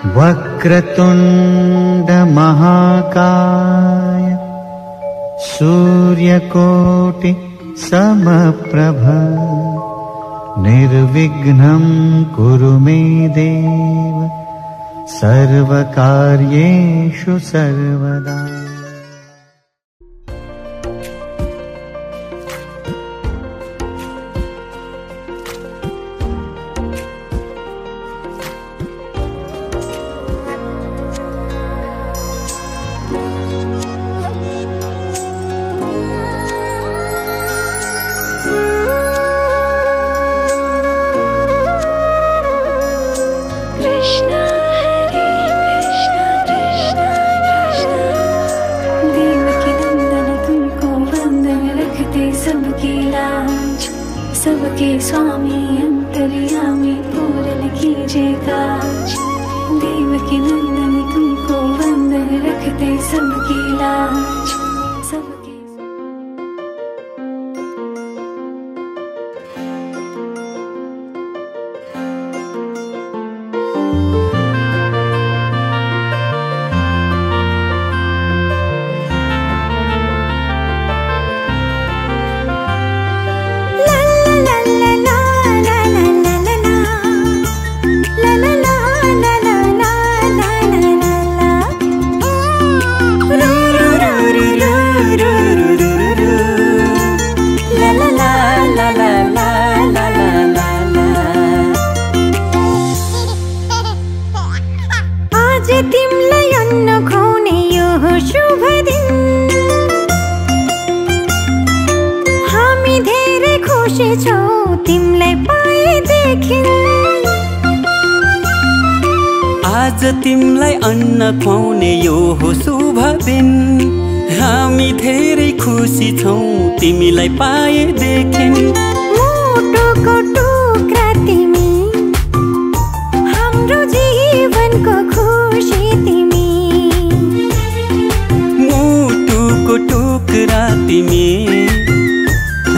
वक्रतुण्ड महाकाय सूर्यकोटि समप्रभ निर्विघ्नं कुरु मे देव सर्वकार्येषु सर्वदा। सबके स्वामी अंतर्यामी पूर्ण कीजिए काज। देवकी नंदन तुमको वंदन रखते सबकी लाज। तिमलाई अन्न खुवाउने यो शुभ दिन हामी धेरै खुसी छौं तिमलाई पाएदेखि। आज तिमलाई अन्न खुवाउने यो शुभ दिन हामी धेरै खुसी छौं तिमीलाई पाएदेखि। मुटुको टुक्रा तिमी हाम्रो जीवनको खुसी तिमी। मुटुको टुक्रा तिमी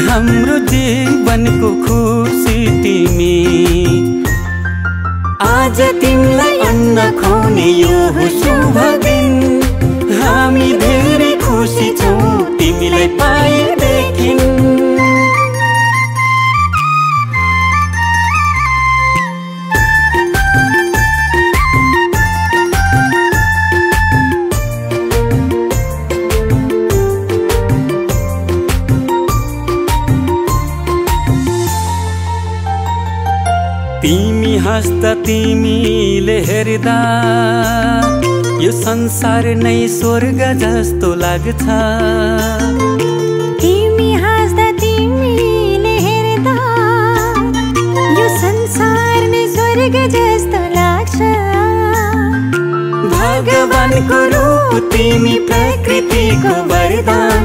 हाम्रो जीवनको खुसी तिमी। आज तिमीलाई अन्न खुवाउने यो शुभ दिन हामी धेरै खुसी छौं तिमीलाई पाएदेखि। तिमी हाँस्दा तिमीले हेर्दा यो संसार नै स्वर्ग जस्तो लाग्छ। तिमी हाँस्दा तिमीले हेर्दा यो संसार नै स्वर्ग जस्तो लाग्छ। भगवानको रूप तिमी प्रकृतिको वरदान।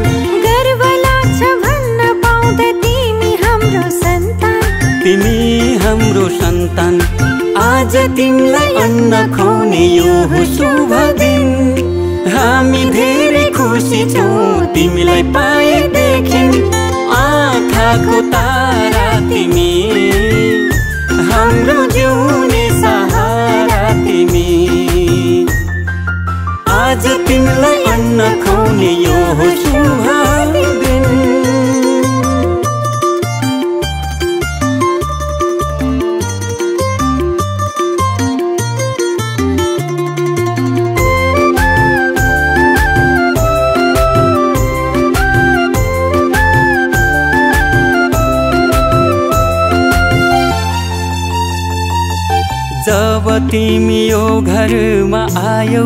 गर्व लाग्छ भन्न पाउँदा तिमी हाम्रो सन्तान। तिमी हाम्रो सन्तान। आज तिमीलाई अन्न खुवाउने यो शुभ दिन हामी धेरै खुसी छौं तिमीलाई पाएदेखि। आँखाको तारा तिमी हाम्रो जिउने सहारा तिमी। आज तिमीलाई अन्न खुवाउने यो शुभ दिन। जब तिमी यो घरमा आयौ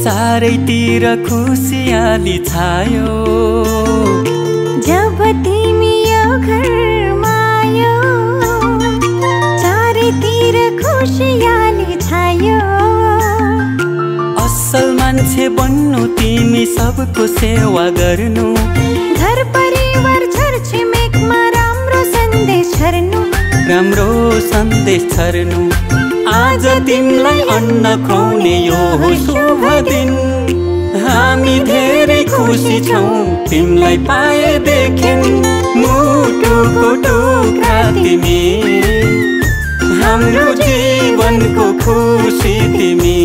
चारैतिर खुसियाली छायो। जब तिमी यो घरमा आयौ चारैतिर खुसियाली छायो। असल मान्छे बन्नु तिमी सबको सेवा गर्नु। घर परिवार छरछिमेकमा राम्रो सन्देश छर्नु। राम्रो सन्देश छर्नु। आज तिमीलाई अन्न खुवाउने यो शुभ दिन हामी धेरै खुसी छौं तिमीलाई पाएदेखि। मुटुको टुक्रा तिमी हाम्रो जीवनको खुसी तिमी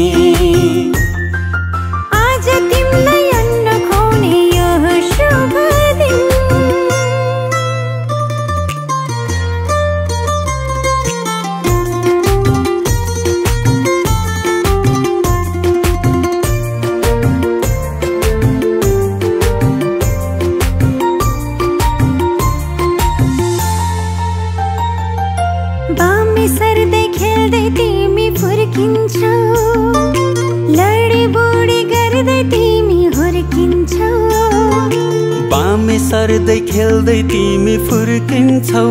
आज तिमीलाई अन्न खुवाउने यो शुभ दिन बामे सर्दै खेल्दै तिमी फुर्किन्छौ लडी बुडी गर्दै तिमी हुर्किन्छौ बामे सर्दै खेल्दै तिमी फुर्किन्छौ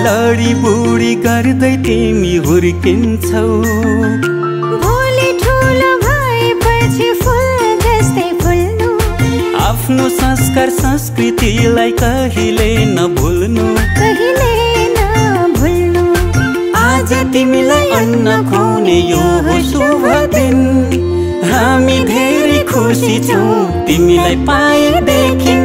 लडी बुडी गर्दै तिमी हुर्किन्छौ भोलि ठुलो भएपछि फुल जस्तै फुल्नु आफ्नो संस्कार संस्कृतिलाई कहिले नभुल्नु कहिले नभुल्नु आज तिमीलाई अन्न खुवाउने यो हो शुभ दिन हामी धेरै खुसी छौँ तिमीलाई पाएदेखि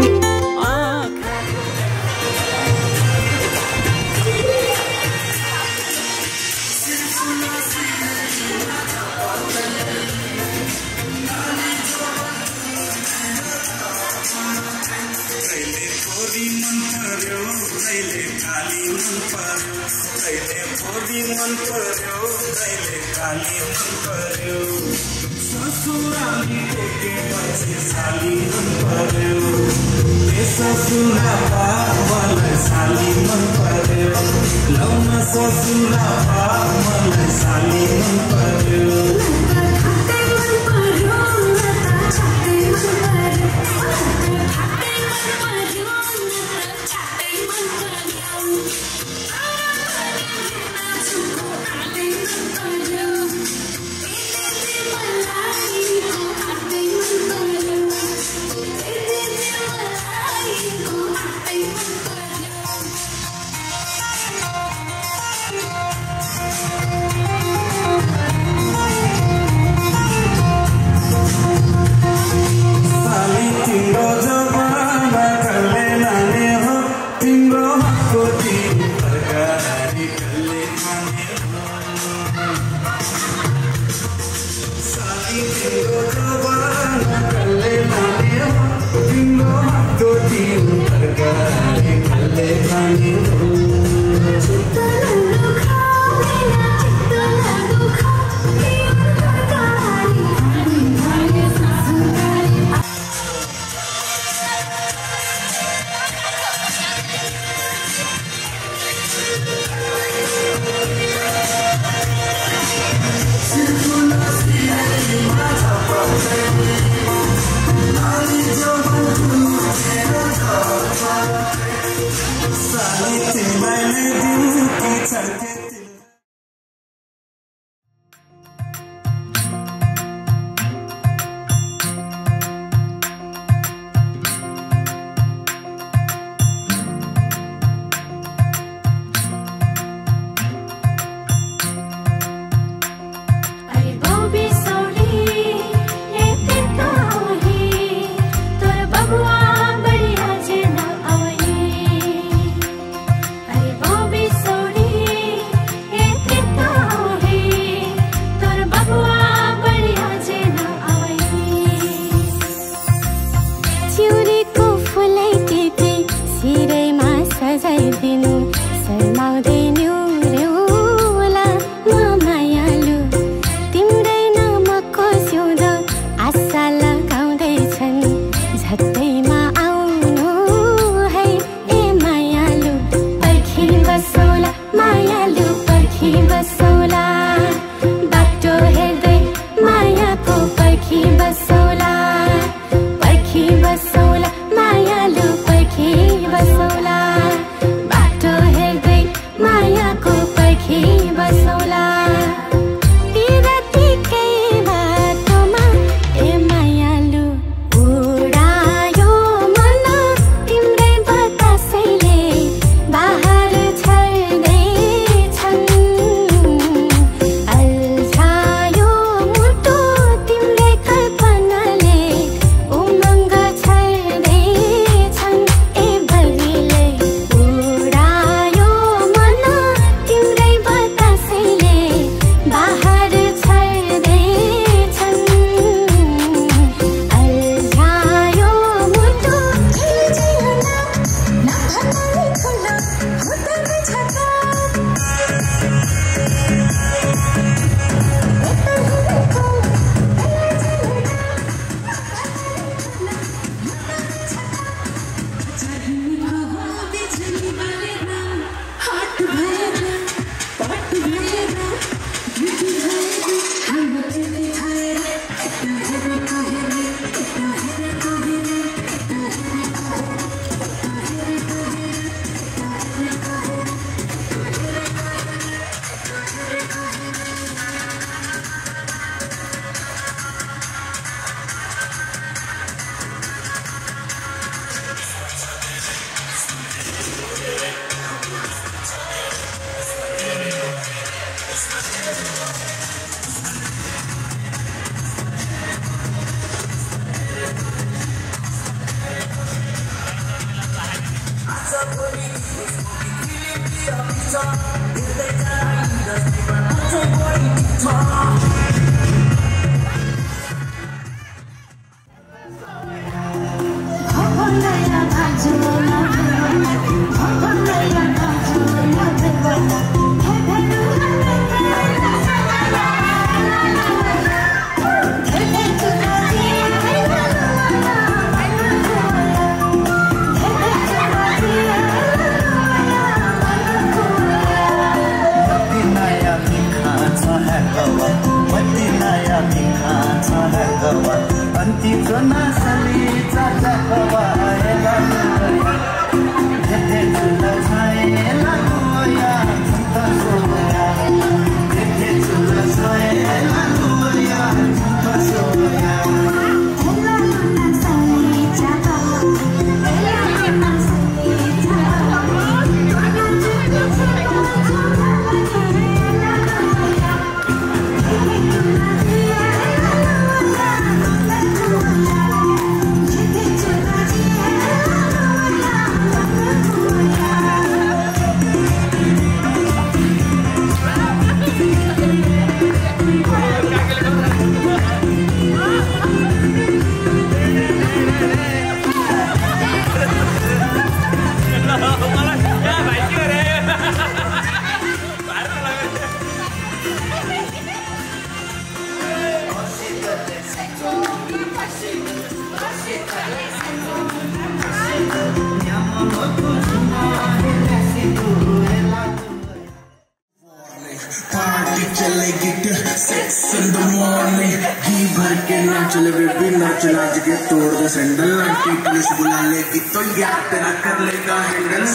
चले बेबी नाच नाच के तोड़ दे सैंडल आंटी पुलिस बुला लेगी तो यार तेरा कर लेगा हैंडल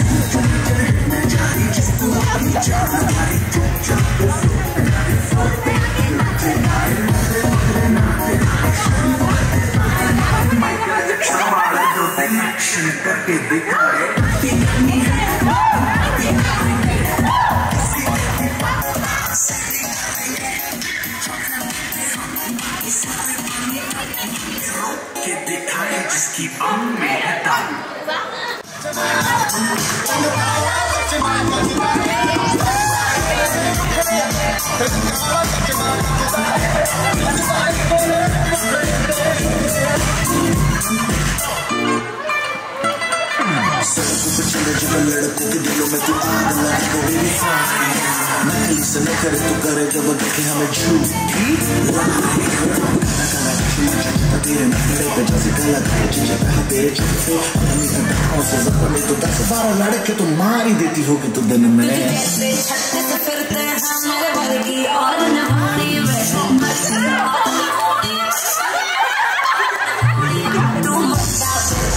करके दिखाए Just keep on me लड़कों के दिलों में तू आग लगा तो बेबी फाइन नकली से न करे तू करे जब देखे हमें झूठी तेरे नखरे पे जैसे काला काला चीज़ कहा तेरे चलते अपनी अदाओं से ज़ख्म तो 10-12 लड़के तो मार ही देती होगी तू दिन में छत्ते से फिरते हैं मेरे वर्गी और नहाने में तू मस्ता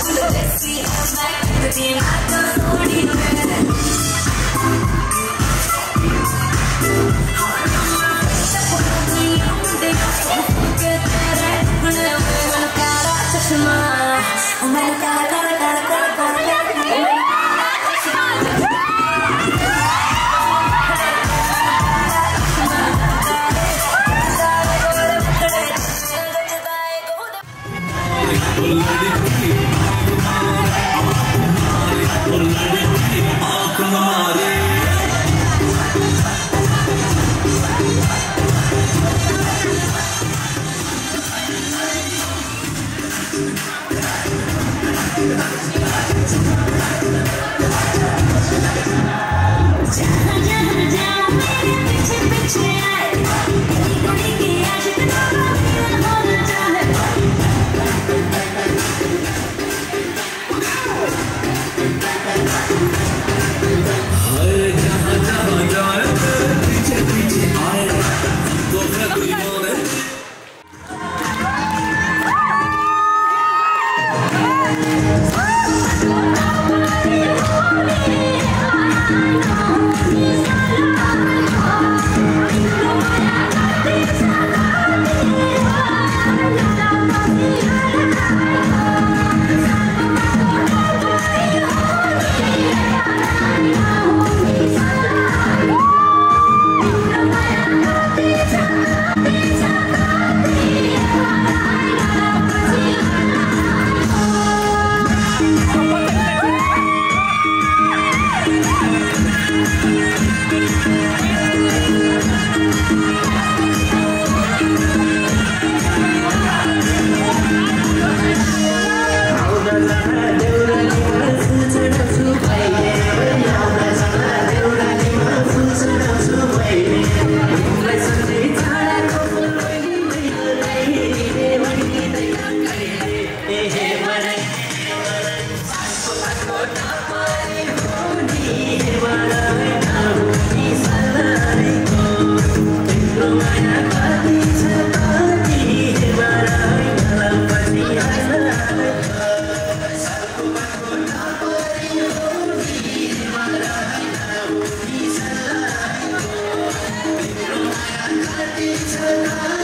फुल देसी मैं करती ना तो थोड़ी में इतना